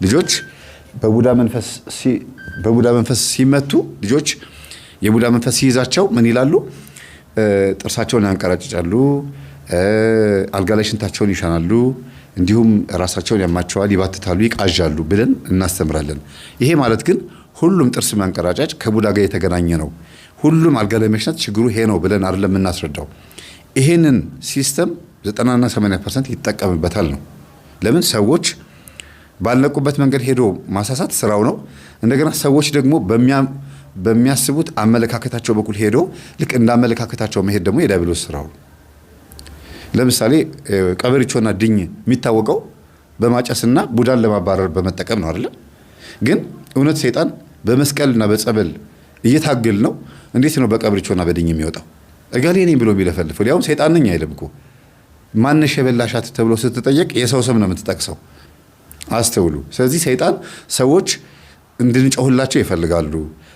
ልጆች በቡዳ መንፈስ ሲመቱ ልጆች የቡዳ መንፈስ ሲይዛቸው ምን ይላሉ? ጥርሳቸውን ያንቀራጭጫሉ፣ አልጋ ላይ ሽንታቸውን ይሻናሉ፣ እንዲሁም ራሳቸውን ያማቸዋል፣ ይባትታሉ፣ ይቃዣሉ ብለን እናስተምራለን። ይሄ ማለት ግን ሁሉም ጥርስ ማንቀራጫጭ ከቡዳ ጋር የተገናኘ ነው፣ ሁሉም አልጋ ላይ መሽናት ችግሩ ይሄ ነው ብለን አይደለም እናስረዳው። ይሄንን ሲስተም 90 እና 80% ይጠቀምበታል ነው። ለምን? ሰዎች ባልነቁበት መንገድ ሄዶ ማሳሳት ስራው ነው። እንደገና ሰዎች ደግሞ በሚያስቡት አመለካከታቸው በኩል ሄዶ ልክ እንደ አመለካከታቸው መሄድ ደግሞ የዲያብሎስ ስራው ነው። ለምሳሌ ቀበሪቾና ድኝ የሚታወቀው በማጨስና ቡዳን ለማባረር በመጠቀም ነው አይደል? ግን እውነት ሰይጣን በመስቀልና በጸበል እየታገል ነው። እንዴት ነው በቀበሪቾና በድኝ የሚወጣው? እገሌ ነኝ ብሎ ቢለፈልፈው ያውም ሰይጣን ነኝ አይልም እኮ። ማነሽ የበላሻት ተብሎ ስትጠየቅ የሰው ስም ነው የምትጠቅሰው። አስተውሉ። ስለዚህ ሰይጣን ሰዎች እንድንጮህላቸው ይፈልጋሉ።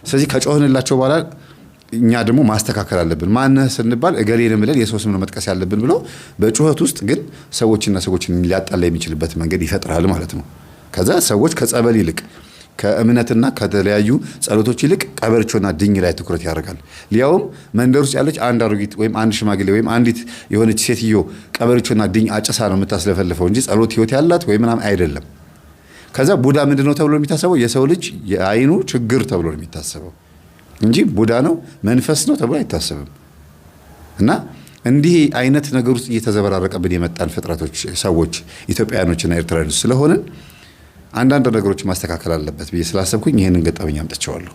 ስለዚህ ከጮህንላቸው በኋላ እኛ ደግሞ ማስተካከል አለብን። ማነህ ስንባል እገሌን ብለን የሰው ስም ነው መጥቀስ ያለብን ብሎ በጩኸት ውስጥ ግን ሰዎችና ሰዎችን ሊያጣላ የሚችልበት መንገድ ይፈጥራል ማለት ነው። ከዛ ሰዎች ከጸበል ይልቅ ከእምነትና ከተለያዩ ጸሎቶች ይልቅ ቀበርቾና ድኝ ላይ ትኩረት ያደርጋል። ሊያውም መንደር ውስጥ ያለች አንድ አሮጊት ወይም አንድ ሽማግሌ ወይም አንዲት የሆነች ሴትዮ ቀበርቾና ድኝ አጭሳ ነው የምታስለፈልፈው እንጂ ጸሎት ህይወት ያላት ወይ ምናምን አይደለም። ከዛ ቡዳ ምንድነው ተብሎ የሚታሰበው? የሰው ልጅ የአይኑ ችግር ተብሎ ነው የሚታሰበው እንጂ ቡዳ ነው መንፈስ ነው ተብሎ አይታሰብም። እና እንዲህ አይነት ነገር ውስጥ እየተዘበራረቀብን የመጣን ፍጥረቶች ሰዎች ኢትዮጵያውያኖችና ኤርትራውያኖች ስለሆንን አንዳንድ ነገሮች ማስተካከል አለበት ብዬ ስላሰብኩኝ ይሄንን ገጠመኝ አምጥቼዋለሁ።